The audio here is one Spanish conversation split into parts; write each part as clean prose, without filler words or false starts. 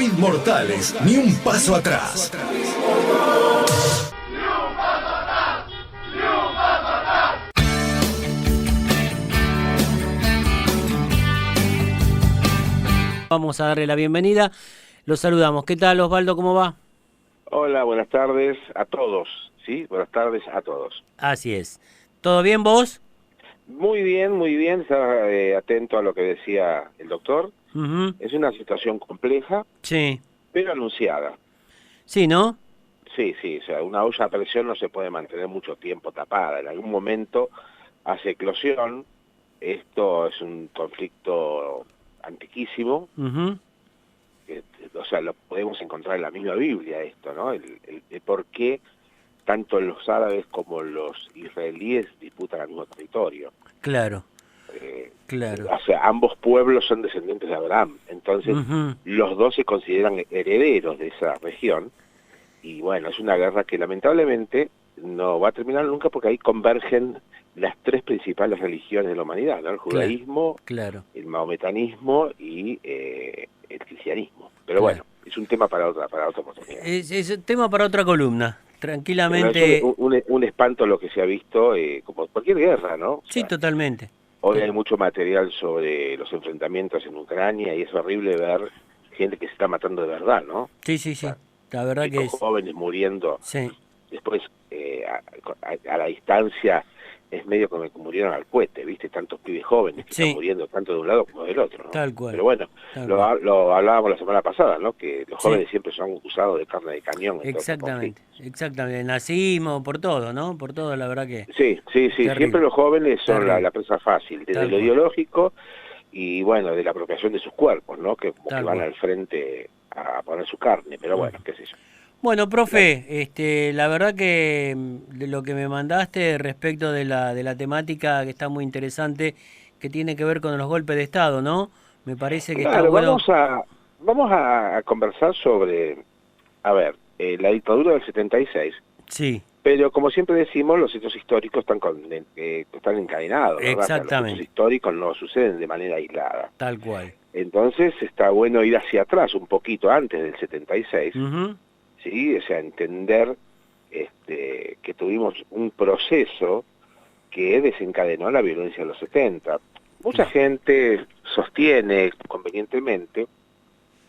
Inmortales, ni un paso atrás. Vamos a darle la bienvenida. Los saludamos. ¿Qué tal, Osvaldo? ¿Cómo va? Hola, buenas tardes a todos, ¿sí? Buenas tardes a todos. Así es. ¿Todo bien vos? Muy bien, estaba atento a lo que decía el doctor. Uh-huh. Es una situación compleja, Sí. pero anunciada. Sí, ¿no? Sí, o sea, una olla a presión no se puede mantener mucho tiempo tapada. En algún momento hace eclosión. Esto es un conflicto antiquísimo. Uh-huh. O sea, lo podemos encontrar en la misma Biblia esto, ¿no? El por qué tanto los árabes como los israelíes disputan el mismo territorio. Claro. Claro. O sea, ambos pueblos son descendientes de Abraham, entonces Uh-huh. los dos se consideran herederos de esa región, y bueno, es una guerra que lamentablemente no va a terminar nunca porque ahí convergen las tres principales religiones de la humanidad, ¿no? El judaísmo, Claro. el mahometanismo y el cristianismo. Pero Claro. bueno, es un tema para otra oportunidad. Es tema para otra columna. Pero es Tranquilamente. un espanto lo que se ha visto, como cualquier guerra, ¿no? O Sí, sea, totalmente. hoy hay mucho material sobre los enfrentamientos en Ucrania y es horrible ver gente que se está matando de verdad, ¿no? Sí. O sea, La verdad que chicos es. jóvenes muriendo, Sí. después a la distancia es medio como que murieron al cohete, ¿viste? Tantos pibes jóvenes que están Sí. muriendo tanto de un lado como del otro, ¿no? Tal cual. Pero bueno, Tal cual. lo hablábamos la semana pasada, ¿no? Que los Sí. jóvenes siempre son usados de carne de cañón en todos estos Exactamente. conflictos. Exactamente. El nazismo, por todo, ¿no? Por todo, la verdad que Sí, siempre terrible. los jóvenes son Terrible. la presa fácil, desde Tal lo cual. ideológico y bueno, de la apropiación de sus cuerpos, ¿no? Que como que Tal van cual. al frente a poner su carne, pero bueno, qué sé yo. Bueno, La- profe, la verdad que de lo que me mandaste respecto de la temática que está muy interesante, que tiene que ver con los golpes de Estado, ¿no? Me parece que está Claro, bueno. vamos a conversar sobre, a ver, la dictadura del 76, Sí, pero como siempre decimos, los hechos históricos están encadenados, ¿verdad? O sea, los hechos exactamente, históricos no suceden de manera aislada. tal cual. Entonces está bueno ir hacia atrás, un poquito antes del 76, Ujú. ¿sí? O sea, entender que tuvimos un proceso que desencadenó la violencia de los 70. Mucha gente sostiene convenientemente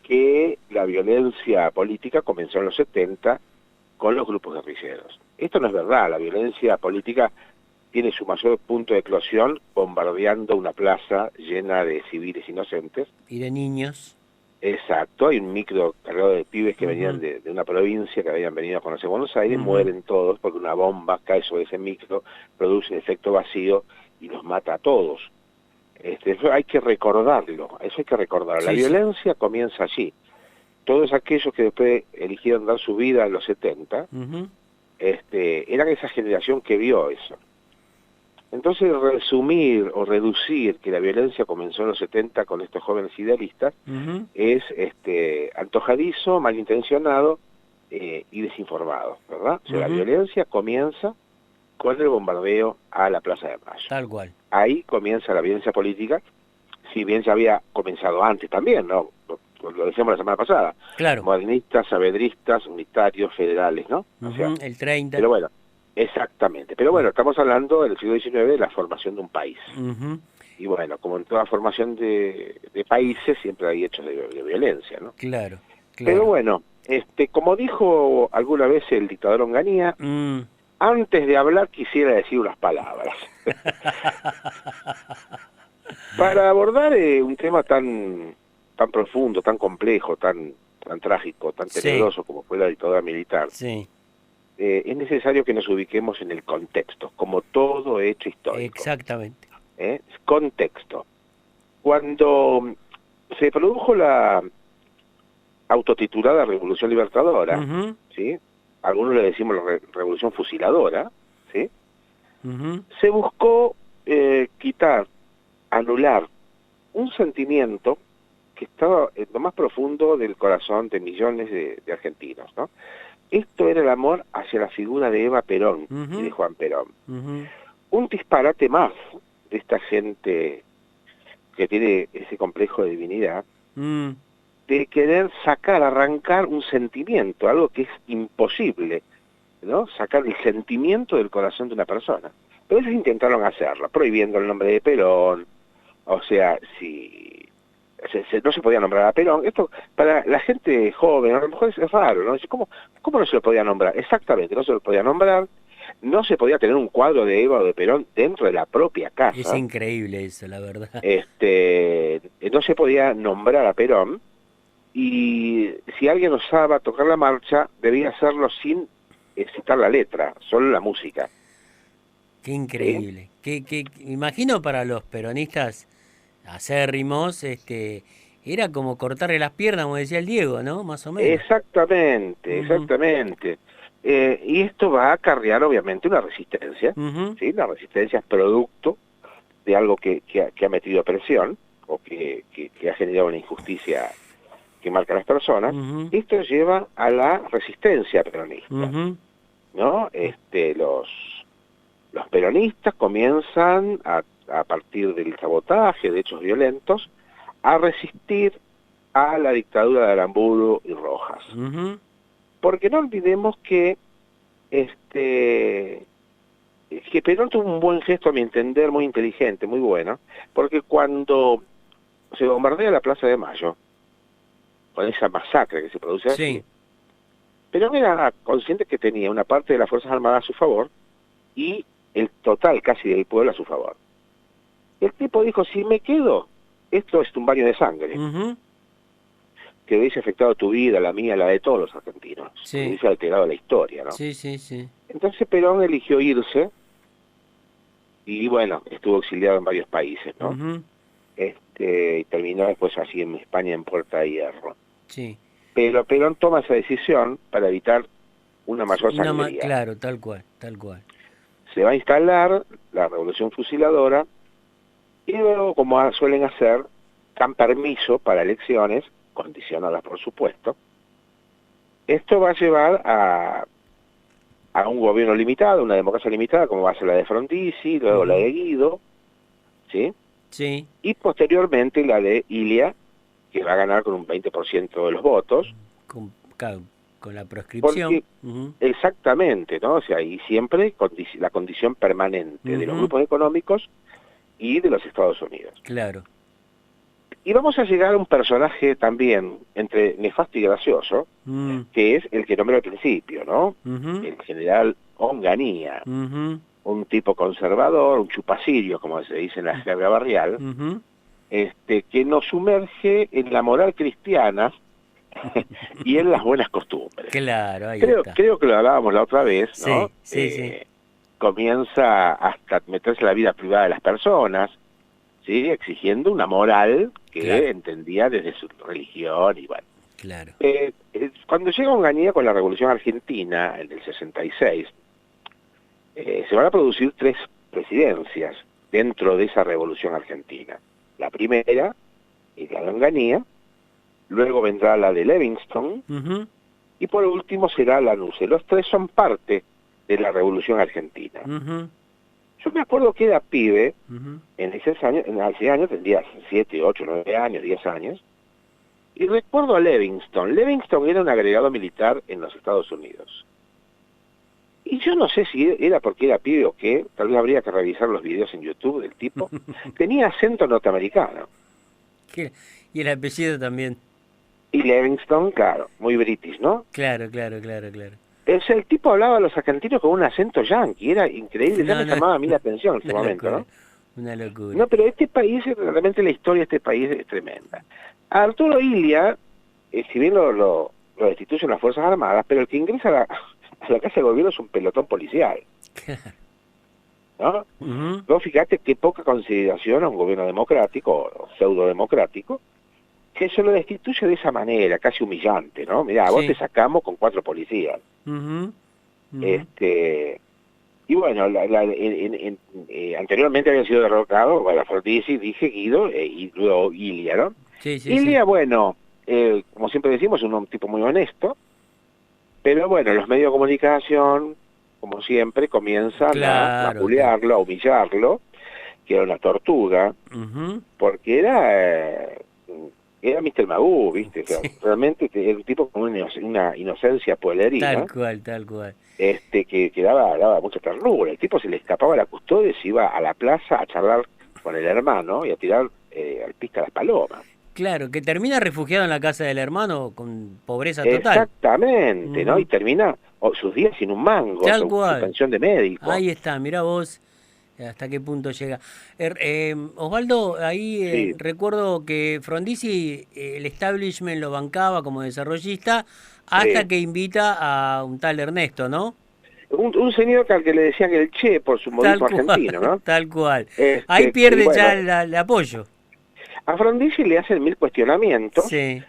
que la violencia política comenzó en los 70 con los grupos guerrilleros. Esto no es verdad, la violencia política tiene su mayor punto de eclosión bombardeando una plaza llena de civiles inocentes. Y de niños. Exacto, hay un micro cargado de pibes que venían Ujú, de una provincia, que habían venido a conocer Buenos Aires, ujú. mueren todos porque una bomba cae sobre ese micro, produce un efecto vacío y los mata a todos. Eso hay que recordarlo, eso hay que recordarlo. La Sí, sí. violencia comienza allí. Todos aquellos que después eligieron dar su vida en los 70, Ujú, eran esa generación que vio eso. Entonces, resumir o reducir que la violencia comenzó en los 70 con estos jóvenes idealistas ujú. es antojadizo, malintencionado y desinformado, ¿verdad? O sea, la Ujú. violencia comienza con el bombardeo a la Plaza de Mayo. Tal cual. Ahí comienza la violencia política, si bien ya había comenzado antes también, ¿no? Lo decíamos la semana pasada, Claro. modernistas, saavedristas, unitarios, federales, ¿no? O sea, Ujú. El 30. pero bueno, exactamente. Pero bueno, estamos hablando del siglo XIX de la formación de un país. Ujú. Y bueno, como en toda formación de países, siempre hay hechos de violencia, ¿no? Claro, Pero claro. bueno, como dijo alguna vez el dictador Onganía, Mm. antes de hablar quisiera decir unas palabras. Para abordar un tema tan profundo, tan complejo, tan trágico, tan Sí, tenebroso como fue la dictadura militar, sí, es necesario que nos ubiquemos en el contexto, como todo hecho histórico. exactamente. Contexto. Cuando se produjo la autotitulada Revolución Libertadora, Ujú, ¿sí? Algunos le decimos la Revolución Fusiladora, ¿sí? ujú. Se buscó quitar, anular un sentimiento que estaba en lo más profundo del corazón de millones de argentinos, ¿no? Esto era el amor hacia la figura de Eva Perón y de Ujú, Juan Perón. ujú. Un disparate más de esta gente que tiene ese complejo de divinidad, Mm. de querer arrancar un sentimiento, algo que es imposible, ¿no? Sacar el sentimiento del corazón de una persona. Pero ellos intentaron hacerlo, prohibiendo el nombre de Perón, o sea, si no se podía nombrar a Perón. Esto, para la gente joven, a lo mejor es raro, ¿no? Dice, ¿cómo no se lo podía nombrar? Exactamente, no se lo podía nombrar, no se podía tener un cuadro de Eva o de Perón dentro de la propia casa. Es increíble eso, la verdad. No se podía nombrar a Perón, y si alguien osaba tocar la marcha, debía hacerlo sin citar la letra, solo la música. Qué increíble. Imagino para los peronistas acérrimos, era como cortarle las piernas, como decía el Diego, ¿no? Más o menos. Exactamente, exactamente. Y esto va a acarrear obviamente una resistencia, ¿sí? La resistencia es producto de algo que ha metido presión, o que ha generado una injusticia que marca a las personas. Esto lleva a la resistencia peronista, ¿no? Los peronistas comienzan a partir del sabotaje, de hechos violentos, a resistir a la dictadura de Aramburu y Rojas. Porque no olvidemos que Perón tuvo un buen gesto, a mi entender, muy inteligente, muy bueno, porque cuando se bombardea la Plaza de Mayo, con esa masacre que se produce allí, Perón era consciente que tenía una parte de las Fuerzas Armadas a su favor y el total casi del pueblo a su favor. El tipo dijo, si me quedo, esto es un baño de sangre, que hubiese afectado tu vida, la mía, la de todos los argentinos, que hubiese alterado la historia, ¿no? Entonces Perón eligió irse, y bueno, estuvo exiliado en varios países, ¿no? Y terminó después así en España, en Puerta de Hierro. Pero Perón toma esa decisión para evitar una mayor sangría. Claro, tal cual, tal cual. Se va a instalar la revolución fusiladora, y luego, como suelen hacer, dan permiso para elecciones, condicionadas por supuesto. Esto va a llevar a un gobierno limitado, una democracia limitada, como va a ser la de Frondizi, luego la de Guido, ¿sí? Y posteriormente la de Ilia, que va a ganar con un 20% de los votos. Con la proscripción. Exactamente, ¿no? O sea, y siempre la condición permanente de los grupos económicos y de los Estados Unidos. Claro. Y vamos a llegar a un personaje también entre nefasto y gracioso, que es el que nombré al principio, ¿no? El general Onganía, un tipo conservador, un chupacirio, como se dice en la jerga barrial, que nos sumerge en la moral cristiana y en las buenas costumbres. Claro, creo que lo hablábamos la otra vez, ¿no? Comienza hasta meterse en la vida privada de las personas, ¿sí? Exigiendo una moral que entendía desde su religión y bueno. Cuando llega Onganía con la Revolución Argentina, en el 66, se van a producir 3 presidencias dentro de esa Revolución Argentina. La primera es la de Onganía, luego vendrá la de Livingston, y por último será la NUCE. Los 3 son parte de la Revolución Argentina. Yo me acuerdo que era pibe, en ese año tendría 7, 8, 9 años, 10 años, y recuerdo a Livingston. Livingston era un agregado militar en los Estados Unidos. Y yo no sé si era porque era pibe o qué, tal vez habría que revisar los videos en YouTube del tipo. Tenía acento norteamericano. Y el apellido también. Y Livingston, claro, muy british, ¿no? Claro. El tipo hablaba a los argentinos con un acento yanqui, era increíble, ya me llamaba a mí la atención en ese momento, ¿no? Una locura. No, pero este país, realmente la historia de este país es tremenda. Arturo Illia, si bien lo destituyen las Fuerzas Armadas, pero el que ingresa a la Casa de Gobierno es un pelotón policial, ¿no? Vos fíjate qué poca consideración a un gobierno democrático, o pseudo-democrático, que se lo destituye de esa manera, casi humillante, ¿no? Mirá, vos te sacamos con 4 policías. Y bueno, anteriormente había sido derrocado, bueno, Frondizi, dije Guido, y luego Illia, ¿no? Illia, bueno, como siempre decimos, es un tipo muy honesto, pero bueno, los medios de comunicación, como siempre, comienzan a vapulearlo, a humillarlo, que era una tortuga, porque era Mr. Magoo, ¿viste? O sea, Sí. realmente era un tipo con una inocencia pueblerina, Tal cual. que daba mucha ternura. El tipo se le escapaba a la custodia y se iba a la plaza a charlar con el hermano y a tirar al pista las palomas. Claro, que termina refugiado en la casa del hermano con pobreza total. Exactamente, ¿no? Y Ujú. termina sus días sin un mango, Tal su cual. pensión de médico. Ahí está, mirá vos hasta qué punto llega. Osvaldo, ahí Sí, recuerdo que Frondizi, el establishment lo bancaba como desarrollista hasta sí. que invita a un tal Ernesto, ¿no? Un señor que al que le decían el Che por su Tal modismo cual, argentino, ¿no? tal cual. Ahí Y pierde ya bueno, el apoyo. a Frondizi le hacen mil cuestionamientos. Sí,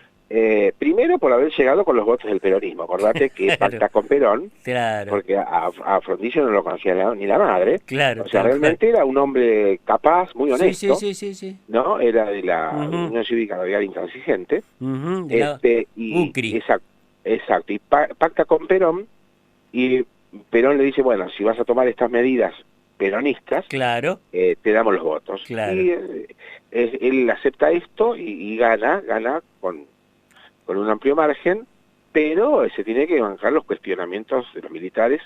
Primero por haber llegado con los votos del peronismo. Acordate que claro, pacta con Perón, claro, porque a Frondizi no lo conocía ni la madre. claro, O sea, tal cual. realmente era un hombre capaz, muy Sí, sí, honesto, sí, sí, sí. ¿no? Era de la Ujú, Unión Cívica Radical Intransigente. ujú, de la Y UCRI, exacto, y pacta con Perón, y Perón le dice, bueno, si vas a tomar estas medidas peronistas, claro, te damos los votos. claro. Y él acepta esto y gana con un amplio margen, pero se tiene que bancar los cuestionamientos de los militares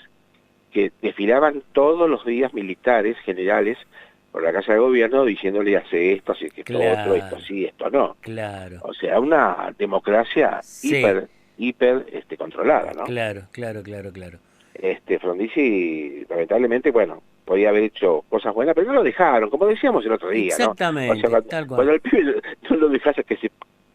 que desfilaban todos los días militares generales por la Casa de Gobierno diciéndole hace esto, así que esto Claro, sí, esto no. claro. O sea, una democracia Sí, hiper controlada, ¿no? claro, claro, claro, claro. Frondizi, lamentablemente, bueno, podía haber hecho cosas buenas, pero no lo dejaron, como decíamos el otro día, ¿no? O sea, Exactamente, tal cual. cuando el pibe no lo dejas que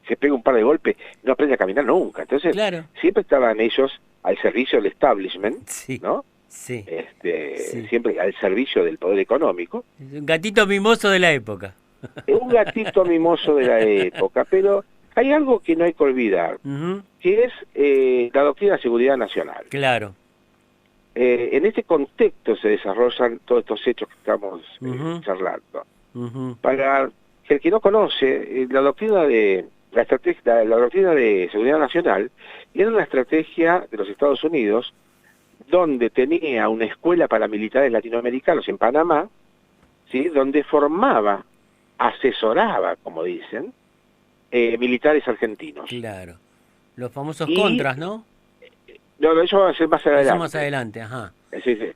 se pegue un par de golpes, no aprende a caminar nunca. Entonces, Claro, siempre estaban ellos al servicio del establishment, sí, ¿no? sí, sí. Siempre al servicio del poder económico. Es un gatito mimoso de la época. Es un gatito mimoso de la época, pero hay algo que no hay que olvidar, Ujú, que es la doctrina de seguridad nacional. claro. En este contexto se desarrollan todos estos hechos que estamos Ujú, charlando. ujú, Para el que no conoce, la doctrina de seguridad nacional era una estrategia de los Estados Unidos donde tenía una escuela para militares latinoamericanos en Panamá, ¿sí? Donde formaba, asesoraba, como dicen, militares argentinos. claro. Los famosos Y contras, ¿no? no, eso va a ser más Eso más adelante. adelante, ajá. Es decir,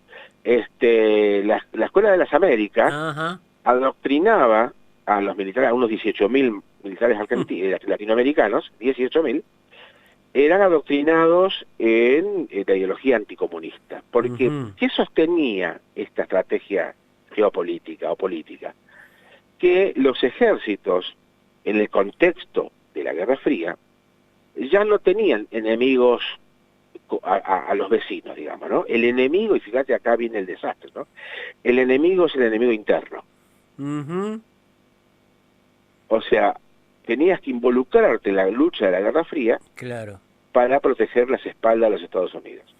la Escuela de las Américas Ajá. adoctrinaba a los militares, a unos 18.000 militares latinoamericanos, 18.000, eran adoctrinados en la ideología anticomunista. Porque, Ujú, ¿qué sostenía esta estrategia geopolítica o política? Que los ejércitos, en el contexto de la Guerra Fría, ya no tenían enemigos a los vecinos, digamos, ¿no? El enemigo, y fíjate acá viene el desastre, ¿no? El enemigo es el enemigo interno. ujú, O sea, tenías que involucrarte en la lucha de la Guerra Fría claro. para proteger las espaldas de los Estados Unidos.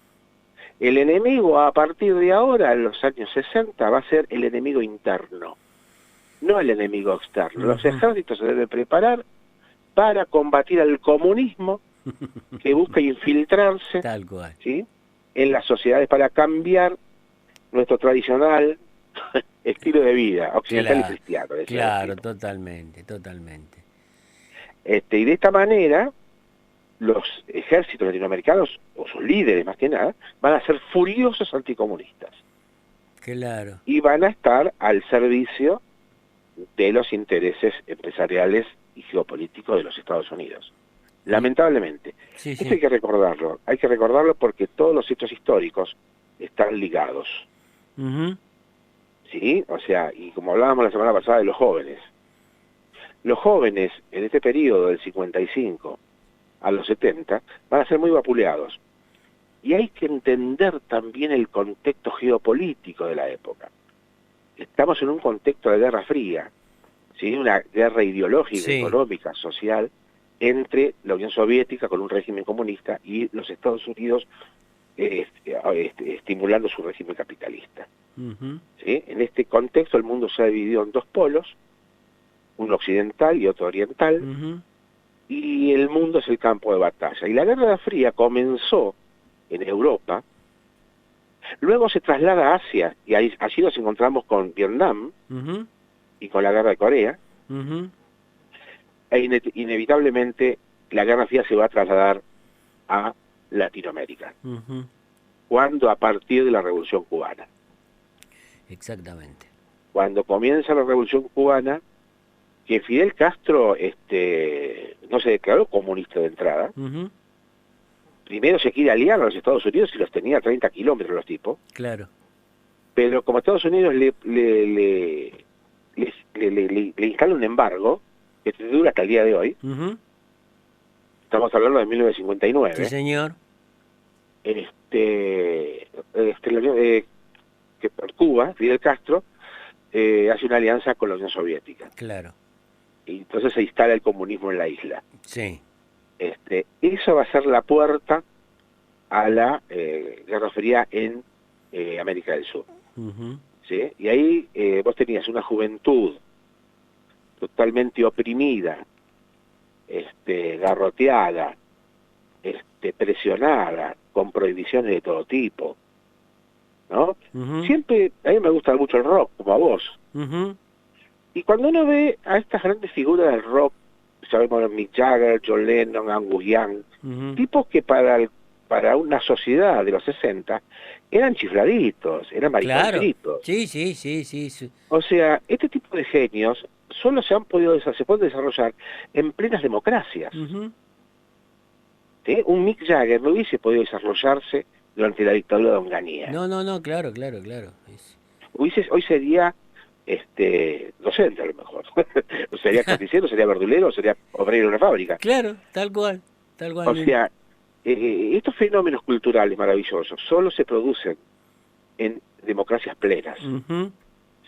El enemigo a partir de ahora, en los años 60, va a ser el enemigo interno, no el enemigo externo. Los Ujú, ejércitos se deben preparar para combatir al comunismo que busca infiltrarse, tal cual. ¿sí?, en las sociedades para cambiar nuestro tradicional estilo de vida occidental y Claro, cristiano, decía el claro, tipo. totalmente, totalmente. Y de esta manera, los ejércitos latinoamericanos, o sus líderes más que nada, van a ser furiosos anticomunistas Claro. y van a estar al servicio de los intereses empresariales y geopolíticos de los Estados Unidos. Y, Lamentablemente. sí, Esto sí. hay que recordarlo porque todos los hechos históricos están ligados, Ujú, ¿sí? O sea, y como hablábamos la semana pasada de los jóvenes en este periodo del 55 a los 70 van a ser muy vapuleados. Y hay que entender también el contexto geopolítico de la época. Estamos en un contexto de Guerra Fría, ¿sí? Una guerra ideológica, sí. económica, social, entre la Unión Soviética con un régimen comunista y los Estados Unidos estimulando su régimen capitalista. Ujú, ¿Sí? En este contexto el mundo se ha dividido en dos polos, uno occidental y otro oriental, ujú, y el mundo es el campo de batalla. Y la Guerra Fría comenzó en Europa, luego se traslada a Asia, y allí nos encontramos con Vietnam ujú, y con la Guerra de Corea, ujú, inevitablemente la Guerra Fría se va a trasladar a Latinoamérica. ¿Cuándo? A partir de la Revolución Cubana. Exactamente. Cuando comienza la Revolución Cubana, que Fidel Castro no se declaró comunista de entrada. Primero se quiere aliar a los Estados Unidos y los tenía a 30 kilómetros los tipos. Claro. Pero como Estados Unidos le instala un embargo, que dura hasta el día de hoy, estamos hablando de 1959. Sí, señor. Que por Cuba, Fidel Castro, hace una alianza con la Unión Soviética. Claro. Y entonces se instala el comunismo en la isla. Sí. Eso va a ser la puerta a la Guerra Fría en América del Sur. ¿Sí? Y ahí vos tenías una juventud totalmente oprimida, garroteada, presionada, con prohibiciones de todo tipo, ¿no? Siempre, a mí me gusta mucho el rock, como a vos. Y cuando uno ve a estas grandes figuras del rock, sabemos Mick Jagger, John Lennon, Angus Young, tipos que para una sociedad de los 60 eran chifladitos, eran mariconcitos. Claro. Sí. O sea, este tipo de genios solo se pueden desarrollar en plenas democracias. ¿Sí? Un Mick Jagger no hubiese podido desarrollarse durante la dictadura de Onganía. No, claro. Hoy sería docente a lo mejor. O sería carnicero, sería verdulero, sería obrero en una fábrica. Claro, tal cual. O sea, estos fenómenos culturales maravillosos solo se producen en democracias plenas.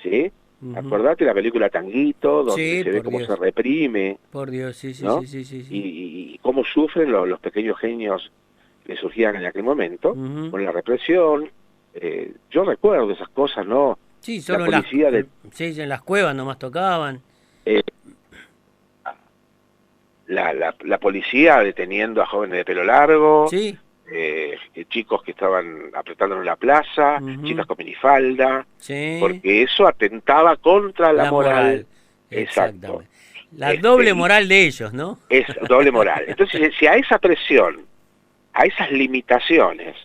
¿Sí? Acordate la película Tanguito, donde se ve cómo se reprime. Por Dios, sí. Y cómo sufren los pequeños genios que surgían en aquel momento, con la represión. Yo recuerdo esas cosas, ¿no? Sí, solo la policía en las cuevas nomás tocaban. La policía deteniendo a jóvenes de pelo largo, sí. Chicos que estaban apretando en la plaza, chicas con minifalda, sí. Porque eso atentaba contra la moral. Exacto. La doble moral de ellos, ¿no? Es doble moral. Entonces, si a esa presión, a esas limitaciones,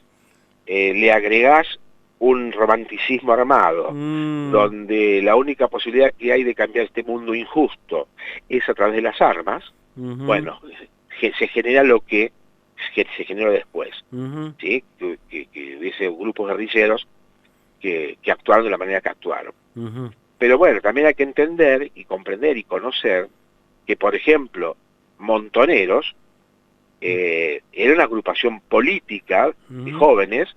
le agregás un romanticismo armado, donde la única posibilidad que hay de cambiar este mundo injusto es a través de las armas, bueno, se genera lo que se generó después, ¿sí? Que hubiese grupos guerrilleros que actuaron de la manera que actuaron. Pero bueno, también hay que entender y comprender y conocer que, por ejemplo, Montoneros era una agrupación política de jóvenes,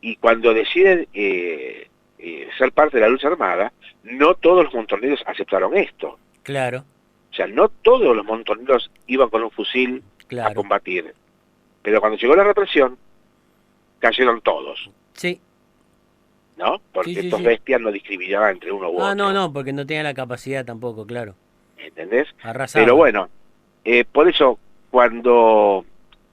y cuando deciden ser parte de la lucha armada, no todos los montoneros aceptaron esto. Claro. O sea, no todos los montoneros iban con un fusil a combatir. Pero cuando llegó la represión, cayeron todos. Sí. ¿No? Porque estos bestias no discriminaban entre uno u otro. No, porque no tenían la capacidad tampoco, claro. ¿Entendés? Arrasaban. Pero bueno, por eso, cuando...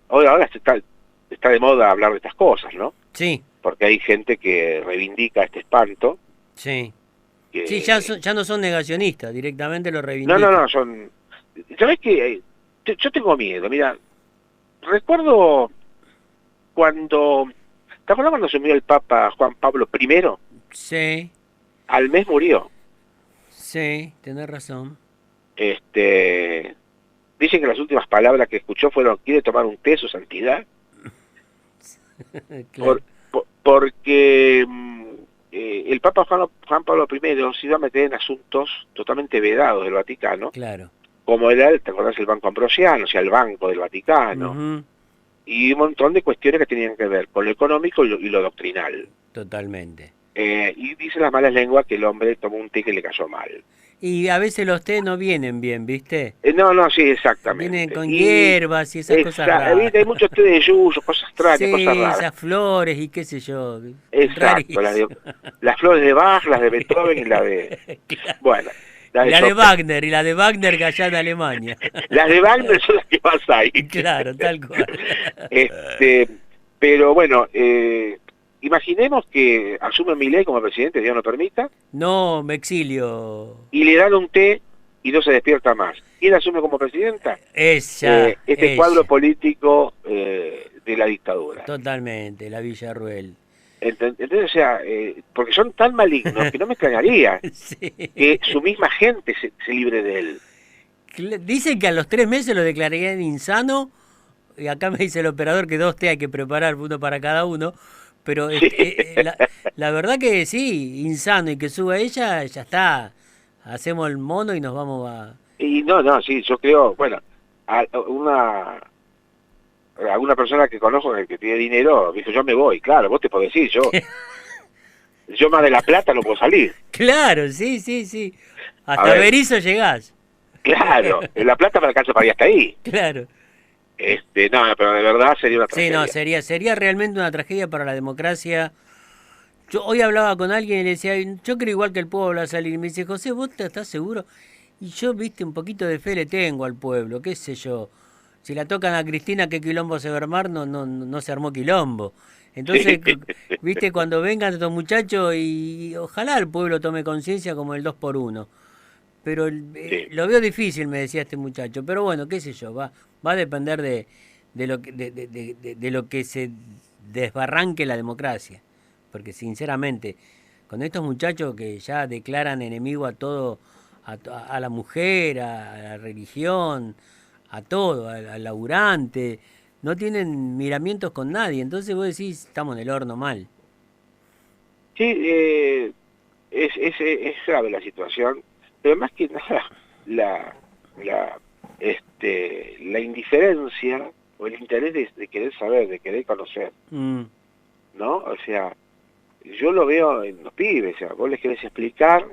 Ahora está de moda hablar de estas cosas, ¿no? Sí. Porque hay gente que reivindica este espanto. Sí. Sí, ya no son negacionistas, directamente lo reivindican. No, son... ¿Sabés qué? Yo tengo miedo, mira. Recuerdo cuando... ¿Te acuerdas cuando asumió el Papa Juan Pablo I? Sí. Al mes murió. Sí, tenés razón. Dicen que las últimas palabras que escuchó fueron: ¿quiere tomar un té, su santidad? Claro. Porque el Papa Juan Pablo I se iba a meter en asuntos totalmente vedados del Vaticano. Claro. Como era, ¿te acordás? El Banco Ambrosiano, o sea, el Banco del Vaticano. Y un montón de cuestiones que tenían que ver con lo económico y lo doctrinal. Totalmente. Y dicen las malas lenguas que el hombre tomó un té que le cayó mal. Y a veces los té no vienen bien, ¿viste? No, sí, exactamente. Vienen con hierbas y esas cosas raras. ¿Viste? Hay muchos té de yuyo, cosas extrañas, sí, cosas raras. esas flores y qué sé yo. Exacto, las flores de Bach, las de Beethoven y la de... Claro. Bueno. La de Wagner, y la de Wagner que allá en Alemania. Las de Wagner son las que más hay. Claro, tal cual. Pero bueno, imaginemos que asume Milei como presidente, Dios no permita. No, me exilio. Y le dan un té y no se despierta más. ¿Quién asume como presidenta? Ella, este cuadro político de la dictadura. Totalmente, la Villarruel. Entonces, o sea, porque son tan malignos que no me extrañaría Sí. que su misma gente se libre de él. Dicen que a los 3 meses lo declararían insano, y acá me dice el operador que 2 té hay que preparar, uno para cada uno, pero Sí. la verdad que sí, insano, y que suba ella, ya está, hacemos el mono y nos vamos a... Y no, sí, yo creo, bueno, alguna persona que conozco que tiene dinero, me dijo, yo me voy, claro, vos te podés decir, yo más de La Plata no puedo salir. Claro, sí, sí, sí, A hasta ver, Berizo llegás. claro, en La Plata me alcanza para ir hasta ahí. Claro. No, pero de verdad sería una Sí, tragedia. no, sería realmente una tragedia para la democracia. Yo hoy hablaba con alguien y le decía, yo creo igual que el pueblo va a salir. Y me dice, José, ¿vos estás seguro? Y yo, viste, un poquito de fe le tengo al pueblo, qué sé yo. Si la tocan a Cristina, ¿qué quilombo se va a armar? No se armó quilombo. Entonces, Sí. viste, cuando vengan estos muchachos y ojalá el pueblo tome conciencia como el 2x1. Pero Sí. lo veo difícil, me decía este muchacho. Pero bueno, qué sé yo, va a depender de lo que, de lo que se desbarranque la democracia. Porque sinceramente, con estos muchachos que ya declaran enemigo a todo, a la mujer, a la religión, a todo, al laburante, no tienen miramientos con nadie. Entonces vos decís, estamos en el horno mal. Sí, es grave la situación, pero más que nada la, la, la indiferencia o el interés de querer saber, de querer conocer, ¿no? O sea, yo lo veo en los pibes, o sea, vos les querés explicar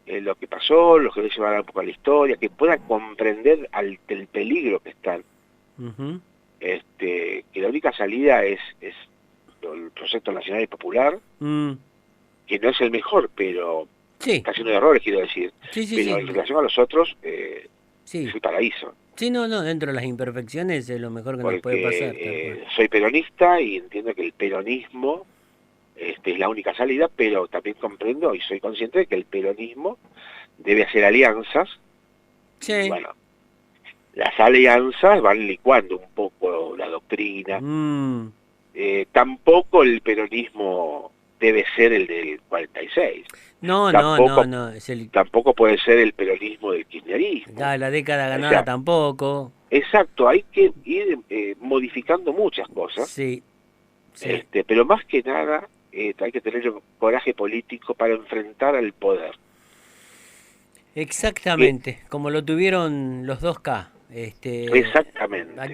lo que pasó, los querés llevar un poco a la historia, que puedan comprender el peligro que están. Que la única salida es el proyecto nacional y popular, que no es el mejor, pero sí. está lleno de errores, quiero decir. Sí, pero en relación a los otros, sí. es el paraíso. Sí, no, dentro de las imperfecciones es lo mejor que nos puede pasar. Soy peronista y entiendo que el peronismo es la única salida, pero también comprendo y soy consciente de que el peronismo debe hacer alianzas. Sí. Y bueno, las alianzas van licuando un poco la doctrina. Tampoco el peronismo debe ser el del 46. Tampoco puede ser el peronismo del kirchnerismo. La década ganada tampoco. Exacto, hay que ir modificando muchas cosas. Sí. Pero más que nada hay que tener coraje político para enfrentar al poder. Exactamente, como lo tuvieron los 2K. Exactamente. Hay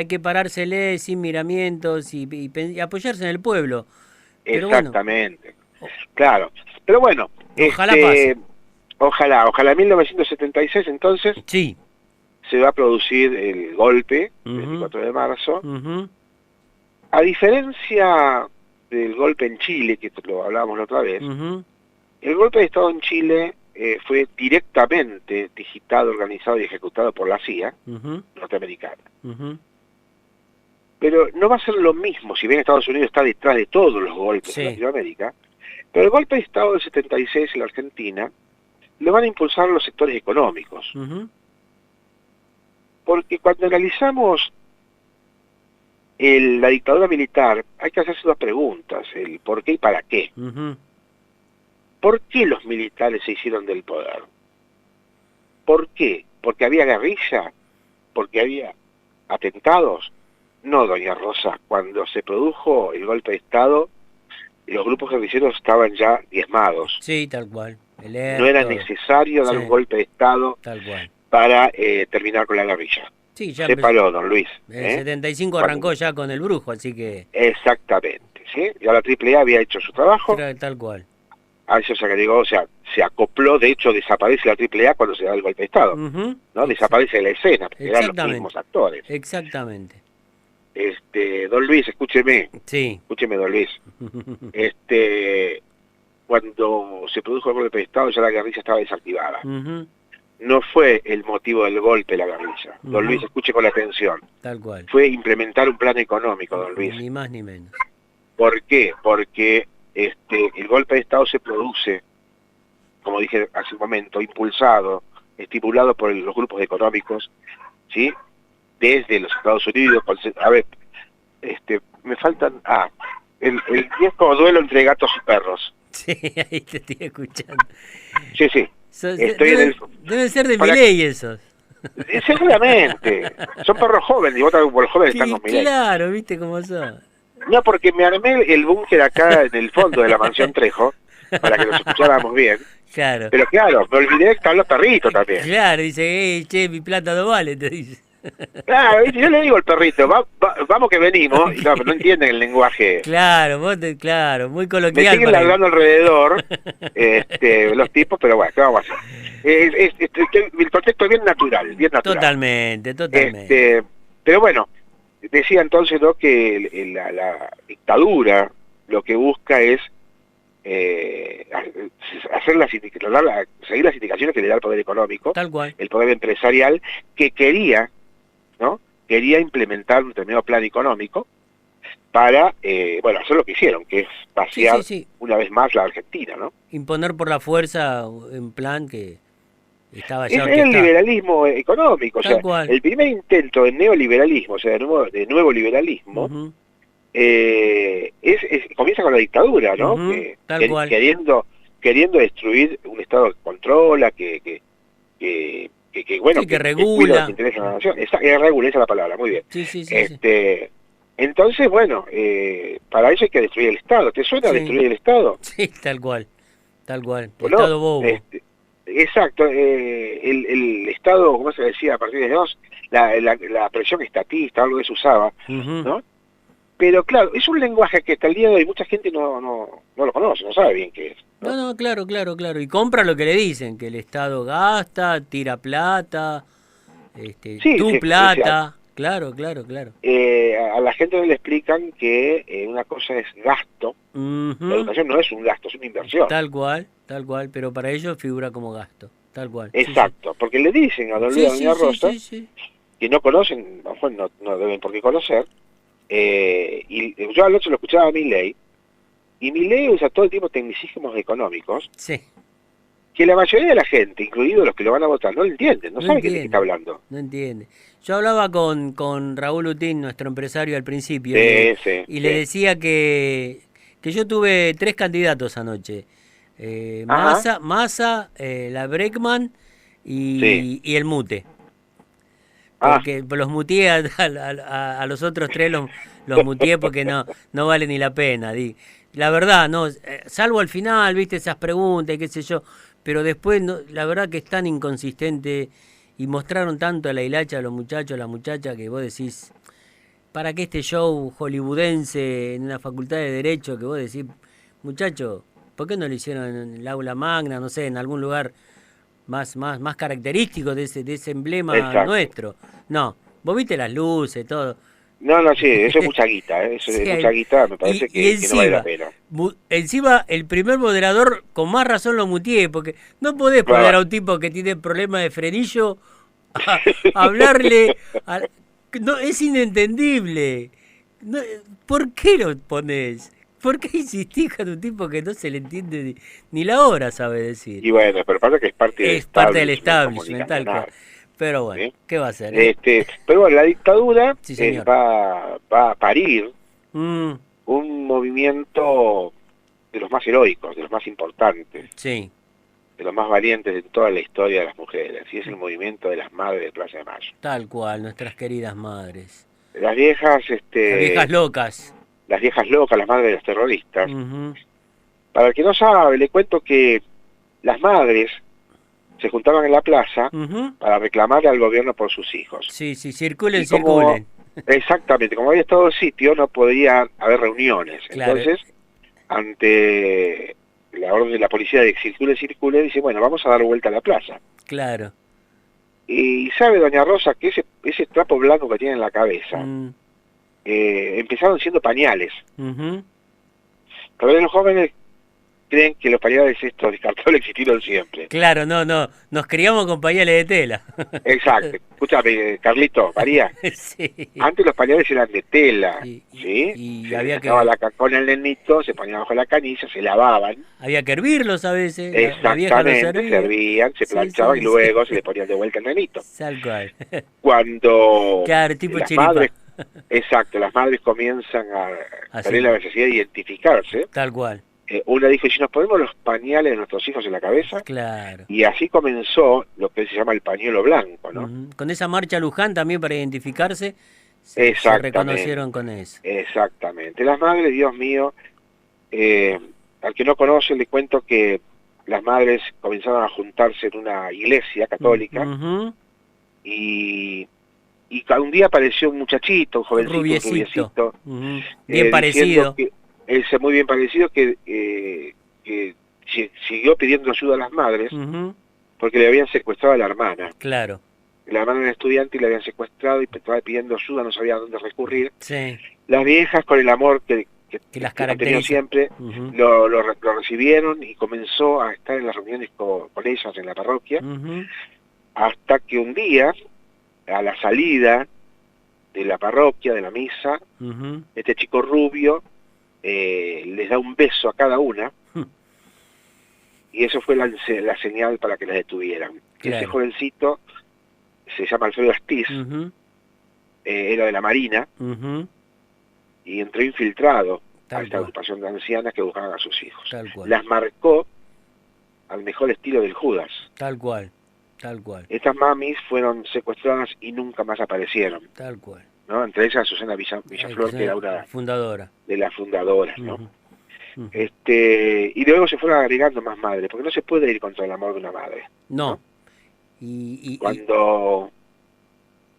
que parársele sin miramientos y apoyarse en el pueblo. Pero exactamente. Bueno, claro. Pero bueno, ojalá pase. Ojalá 1976 entonces sí. Se va a producir el golpe, el 24 de marzo. A diferencia del golpe en Chile, que lo hablábamos la otra vez, el golpe de Estado en Chile fue directamente digitado, organizado y ejecutado por la CIA norteamericana. Pero no va a ser lo mismo, si bien Estados Unidos está detrás de todos los golpes en Latinoamérica, pero el golpe de Estado del 76 en la Argentina lo van a impulsar los sectores económicos. Porque cuando analizamos la dictadura militar, hay que hacerse dos preguntas, el por qué y para qué. ¿Por qué los militares se hicieron del poder? ¿Por qué? ¿Porque había guerrilla? ¿Porque había atentados? No, doña Rosa, cuando se produjo el golpe de Estado, los grupos guerrilleros estaban ya diezmados. Sí, tal cual. No era necesario dar un golpe de Estado para terminar con la guerrilla. Sí, ya sépalo, don Luis. El 75 arrancó ya con el brujo, así que... Exactamente, ¿sí? Ya la AAA había hecho su trabajo. Tal cual. A eso se agregó, o sea, se acopló, de hecho desaparece la AAA cuando se da el golpe de Estado, ¿no? Desaparece de la escena, porque eran los mismos actores. Exactamente. Don Luis, escúcheme. Sí. Escúcheme, don Luis. Cuando se produjo el golpe de Estado ya la guerrilla estaba desactivada. No fue el motivo del golpe la guerrilla. Don Luis, escuche con atención. Tal cual. Fue implementar un plan económico, don Luis. Ni más ni menos. ¿Por qué? Porque el golpe de Estado se produce, como dije hace un momento, impulsado estipulado por los grupos económicos, ¿sí? Desde los Estados Unidos. A ver, me faltan... el viejo duelo entre gatos y perros. Sí, ahí te estoy escuchando. Sí. Deben ser de Milei esos. Seguramente. Son perros jóvenes, y vos también por los jóvenes Sí, están con Milei. claro, viste cómo son. No, porque me armé el búnker acá en el fondo de la mansión Trejo, para que nos escucháramos bien. Claro. Pero claro, me olvidé que están los perritos también. Claro, dice, che, mi plata no vale, te dice. Claro, yo le digo al perrito, vamos que venimos, y no entienden el lenguaje. Claro, claro, muy coloquial. Me siguen ladrando alrededor los tipos, pero bueno, ¿qué vamos a hacer? El contexto es bien natural, bien natural. Totalmente. Pero bueno, decía entonces, ¿no?, que la dictadura lo que busca es seguir las indicaciones que le da el poder económico, Tal cual. el poder empresarial, que quería implementar un determinado plan económico para hacer lo que hicieron, que es vaciar una vez más la Argentina, ¿no? Imponer por la fuerza un plan que estaba ya orquestado. Es el liberalismo económico. Tal o sea, cual. El primer intento de neoliberalismo, o sea, de nuevo liberalismo, comienza con la dictadura, ¿no? Tal cual. Queriendo destruir un Estado que controla, que regula. Los intereses de la nación. Regula, esa es la palabra, muy bien. Sí. Entonces, para eso hay que destruir el Estado. ¿Te suena destruir el Estado? Sí, tal cual. Bueno, Estado bobo. Exacto. El Estado, como se decía a partir de dos, la presión estatista, algo que se usaba, ¿no? Pero claro, es un lenguaje que hasta el día de hoy mucha gente no lo conoce, no sabe bien qué es. No, claro. Y compra lo que le dicen, que el Estado gasta, tira plata, plata. Claro. A la gente le explican que una cosa es gasto, la educación no es un gasto, es una inversión. Tal cual, pero para ellos figura como gasto, tal cual. Exacto, porque le dicen a don Luis y a doña Rosa, que no conocen, no deben por qué conocer, y yo anoche lo escuchaba a Milei, y Milei usa todo el tiempo tecnicismos económicos, que la mayoría de la gente, incluidos los que lo van a votar, no lo entienden, no saben de qué está hablando. No entiende. Yo hablaba con Raúl Utín, nuestro empresario, al principio, y le decía que yo tuve 3 candidatos anoche. Massa, la Breckman y el Mute. Porque los muteé a los otros 3, los muteé porque no vale ni la pena. La verdad, no, salvo al final, viste, esas preguntas y qué sé yo, pero después la verdad que es tan inconsistente y mostraron tanto a la hilacha, a los muchachos, a las muchachas, que vos decís, ¿para qué este show hollywoodense en una facultad de Derecho que vos decís, muchachos, ¿por qué no lo hicieron en el aula magna, no sé, en algún lugar más característico de ese emblema nuestro? No, vos viste las luces, todo. No, sí, eso es mucha guita, eso es mucha guita, me parece que no vale la pena. Encima, el primer moderador, con más razón lo muteé, porque no podés poner a un tipo que tiene problemas de frenillo a hablarle, no, es inentendible. No, ¿por qué lo pones? ¿Por qué insistís con un tipo que no se le entiende ni la hora sabe decir? Y bueno, pero pasa que es parte del establishment, tal cual. Pero bueno, ¿qué va a hacer? Pero bueno, la dictadura sí, va a parir un movimiento de los más heroicos, de los más importantes, de los más valientes de toda la historia de las mujeres, y es el movimiento de las madres de Plaza de Mayo. Tal cual, nuestras queridas madres. Las viejas... las viejas locas. Las viejas locas, las madres de los terroristas. Para el que no sabe, le cuento que las madres se juntaban en la plaza para reclamarle al gobierno por sus hijos. Sí, circulen. Exactamente, como había estado el sitio, no podía haber reuniones. Claro. Entonces, ante la orden de la policía de que circule, dice, bueno, vamos a dar vuelta a la plaza. Claro. Y sabe doña Rosa que ese trapo blanco que tiene en la cabeza, empezaron siendo pañales. Pero los jóvenes creen que los pañales estos descartables existieron siempre. Claro, no, nos criamos con pañales de tela. Exacto. Escúchame, Carlito, María. Sí. Antes los pañales eran de tela, Y ¿sí? Se había le sacaba que la cacona al nenito, se ponía bajo la canilla, se lavaban. había que hervirlos a veces. La vieja los Exactamente, servía. servían, se Sí, planchaban sí, y luego sí. se le ponían de vuelta al nenito. Tal cual. Cuando Claro, tipo las chiripá. madres, exacto, las madres comienzan a Así, tener la necesidad de identificarse, tal cual. una dijo, ¿y si nos ponemos los pañales de nuestros hijos en la cabeza? Claro. Y así comenzó lo que se llama el pañuelo blanco, ¿no? Ujú. Con esa marcha Luján también para identificarse, se Exactamente. reconocieron con eso. Exactamente. Las madres, Dios mío, al que no conoce le cuento que las madres comenzaron a juntarse en una iglesia católica Ujú. y un día apareció un muchachito, un jovencito, un Rubiecito. rubiecito, Ujú. Bien diciendo parecido. que ese muy bien parecido que siguió pidiendo ayuda a las madres Ujú. porque le habían secuestrado a la hermana. Claro. La hermana era estudiante y le habían secuestrado y estaba pidiendo ayuda, no sabía a dónde recurrir. Sí. Las viejas, con el amor que las han tenido caracteriza. siempre, Ujú. lo recibieron y comenzó a estar en las reuniones con ellas en la parroquia, Ujú. hasta que un día, a la salida de la parroquia, de la misa, Ujú. este chico rubio les da un beso a cada una, y eso fue la señal para que las detuvieran. Claro. Ese jovencito se llama Alfredo Astiz, Ujú. era de la Marina, Ujú. y entró infiltrado a Tal esta cual. agrupación de ancianas que buscaban a sus hijos. Tal cual. Las marcó al mejor estilo del Judas. Tal cual. Tal cual. Estas mamis fueron secuestradas y nunca más aparecieron, Tal cual. ¿no? Entre ellas Susana Villaflor, que era una fundadora. de las fundadoras, ¿no? Ujú. Ujú. Y luego se fueron agregando más madres, porque no se puede ir contra el amor de una madre. No. Y Cuando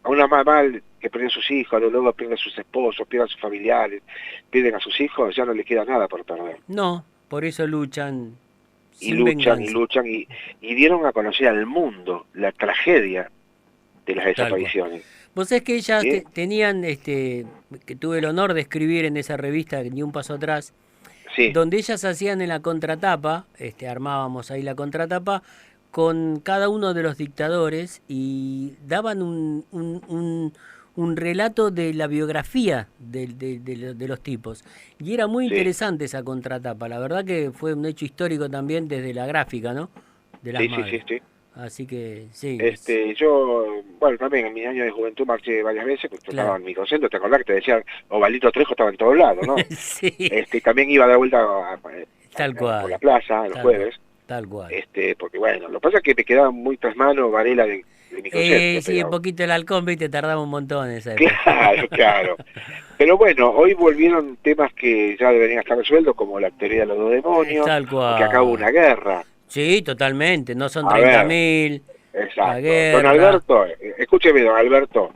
a una mamá que pierde a sus hijos, luego pierde a sus esposos, pierde a sus familiares, pierden a sus hijos, ya no le queda nada por perder. no, por eso luchan Y sin luchan, venganza. y luchan, y dieron a conocer al mundo la tragedia de las Tal cual. desapariciones. Vos sabés que ellas ¿Sí? tenían, que tuve el honor de escribir en esa revista, Ni un paso atrás, Sí, donde ellas hacían en la contratapa, armábamos ahí la contratapa, con cada uno de los dictadores y daban un relato de la biografía de los tipos. Y era muy sí. interesante esa contratapa, la verdad que fue un hecho histórico también desde la gráfica, ¿no? De las Sí, sí, madres. sí, sí. Así que sí. Yo, bueno, también en mis años de juventud marché varias veces, porque Claro. tocaba en microcentro, ¿te acordás que te decían, Ovalito Trejo estaba en todos lados, ¿no? Sí, También iba a dar vuelta tal por la cual. plaza, los Tal jueves, cual. Tal cual. porque bueno, lo que pasa es que me quedaba muy tras mano Varela de microcentro, Sí, un pero... poquito el halcón, viste, tardaba un montón en esa época. Claro, claro. Pero bueno, hoy volvieron temas que ya deberían estar resueltos, como la teoría de los dos demonios, Tal porque acá hubo cual. una guerra. Sí, totalmente, no son A ver, 30.000, la exacto. Don guerra. Alberto, escúcheme, don Alberto,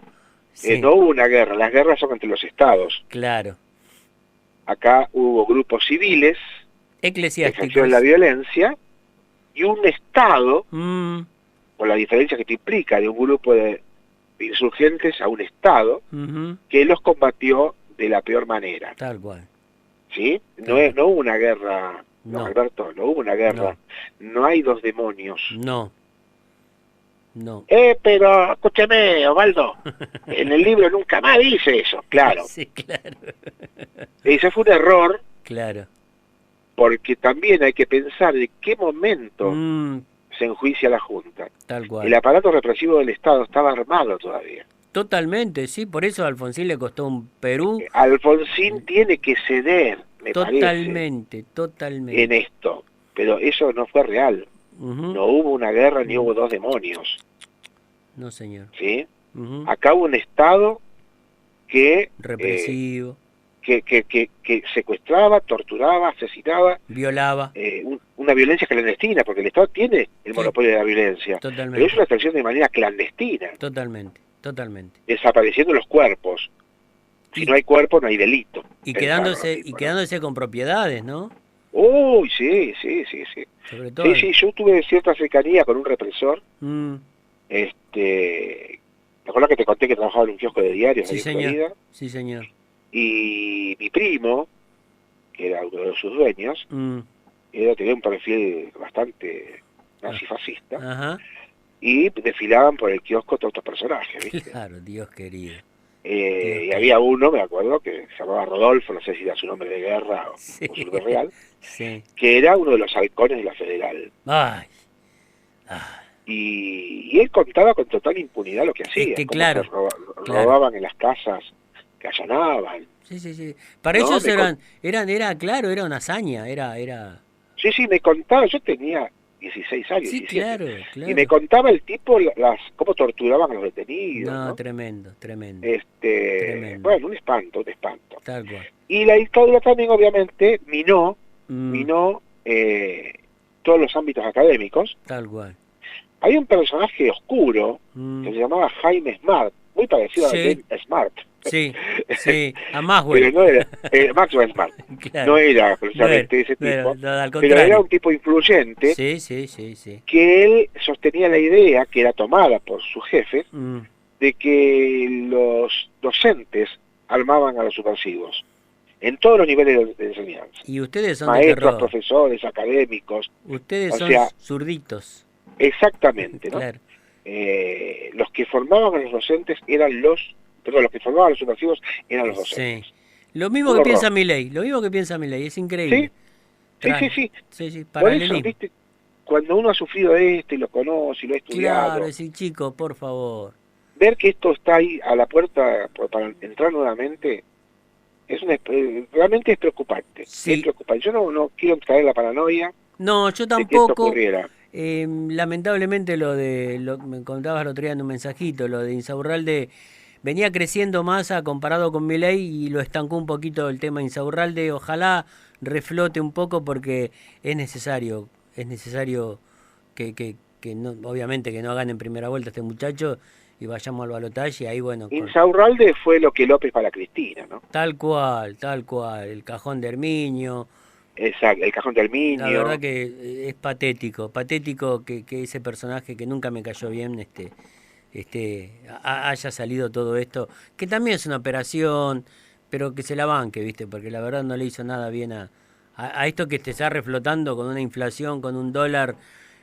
Sí, no hubo una guerra, las guerras son entre los estados. claro. Acá hubo grupos civiles que Eclesiásticos. ejercieron la violencia y un estado, Mm, por la diferencia que te implica de un grupo de insurgentes a un estado, ujú, que los combatió de la peor manera. tal cual. ¿Sí? Claro. No hubo una guerra, don No. Alberto, no hubo una guerra. No hay dos demonios. No. No. Pero escúcheme, Osvaldo, en el libro nunca más dice eso, claro. Sí, claro. Ese fue un error, Claro. porque también hay que pensar en qué momento Mm, se enjuicia la Junta. tal cual. El aparato represivo del Estado estaba armado todavía. Totalmente, sí, por eso a Alfonsín le costó un Perú. Alfonsín tiene que ceder, me parece, Totalmente, totalmente. en esto, pero eso no fue real. Ujú. No hubo una guerra ni hubo dos demonios, No, señor. ¿sí? Ujú. Acá hubo un Estado que Represivo, que secuestraba, torturaba, asesinaba, violaba, una violencia clandestina, porque el Estado tiene el Sí. monopolio de la violencia, Totalmente. pero es una extracción de manera clandestina, totalmente, totalmente. desapareciendo los cuerpos. Si Y- no hay cuerpo, no hay delito. Y pensaban los quedándose, tipos, y ¿no? quedándose con propiedades, ¿no? Uy, sí, sí, sí, sí. Sobre todo. Sí, sí, yo tuve cierta cercanía con un represor. Mm, ¿Te acuerdas que te conté que trabajaba en un kiosco de diarios sí, ahí en señor. Florida? Sí, señor. Y mi primo, que era uno de sus dueños, Mm, tenía un perfil bastante nazifascista, Ajá. y desfilaban por el kiosco todos estos personajes, ¿viste? Claro, Dios querido. Y había uno, me acuerdo, que se llamaba Rodolfo, no sé si era su nombre de guerra o Sí. su nombre real, Sí. que era uno de los halcones de la Federal. Ay. Y él contaba con total impunidad lo que hacía, que cómo claro, se claro. robaban en las casas que allanaban. Sí, sí, sí. Para ¿No? ellos claro, era una hazaña, era... Sí, me contaba, yo tenía 16 años, Sí, 17, claro, y me claro. contaba el tipo cómo torturaban a los detenidos, No, ¿no? tremendo, tremendo. Bueno, un espanto, un espanto. Tal cual. Y la dictadura también, obviamente, minó Mm, todos los ámbitos académicos. tal cual. Hay un personaje oscuro que se llamaba Jaime Smart, muy parecido a Sí, James Smart, sí, sí. A pero Maxwell. no era, Maxwell Smart, no Claro. era No era, precisamente ese tipo, no, al pero era contrario. un tipo influyente, Sí, sí, sí, sí. que él sostenía la idea, que era tomada por sus jefes, Mm. de que los docentes armaban a los subversivos, en todos los niveles de enseñanza. Y ustedes son de Maestros, terror. profesores, académicos, Ustedes o son sea, zurditos. exactamente, ¿no? Claro. Los que formaban a los docentes eran los que formaban a los subversivos eran los Sí. docentes. Lo mismo Un que horror. piensa Milei, lo mismo que piensa Milei, es ¿Sí? increíble. Sí. Sí, sí, Por eso, paralelismo. ¿viste? Cuando uno ha sufrido esto y lo conoce y lo ha Claro, estudiado, sí, chico, por favor. ver que esto está ahí a la puerta para entrar nuevamente, realmente es preocupante. Es Sí. preocupante. Yo no quiero caer en la paranoia No, yo de que esto tampoco. ocurriera. Lamentablemente me contabas el otro día en un mensajito, lo de Insaurralde venía creciendo más comparado con Milei y lo estancó un poquito el tema Insaurralde. Ojalá reflote un poco porque es necesario que no, obviamente que no hagan en primera vuelta este muchacho y vayamos al balotaje y ahí bueno, Insaurralde fue lo que López para Cristina, ¿no? tal cual, el cajón de Herminio. Exacto, el cajón del La verdad Minio. que es patético que ese personaje que nunca me cayó bien, haya salido todo esto, que también es una operación, pero que se la banque, ¿viste? Porque la verdad no le hizo nada bien a esto que te está reflotando con una inflación, con un dólar,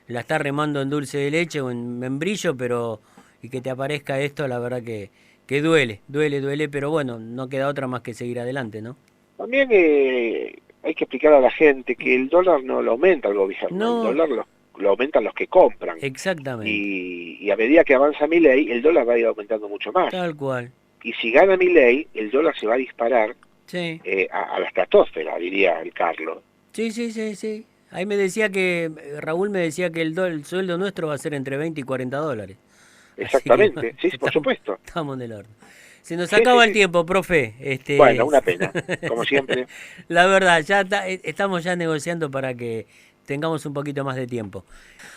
la está remando en dulce de leche o en membrillo, pero y que te aparezca esto, la verdad que duele, pero bueno, no queda otra más que seguir adelante, ¿no? También hay que explicar a la gente que el dólar no lo aumenta el gobierno, el No, dólar lo aumentan los que compran. exactamente, Y a medida que avanza Milei, el dólar va a ir aumentando mucho más. tal cual. Y si gana Milei, el dólar se va a disparar Sí, a la estratosfera, diría el Carlos. sí. Ahí me decía Raúl me decía que el sueldo nuestro va a ser entre 20 y 40 dólares. Así que bueno, Exactamente, sí, por supuesto. estamos en el horno. Se nos Sí, acaba el sí. tiempo, profe. Bueno, una pena, como siempre. La verdad, estamos ya negociando para que tengamos un poquito más de tiempo.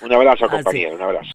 Un abrazo, Así. compañero, un abrazo.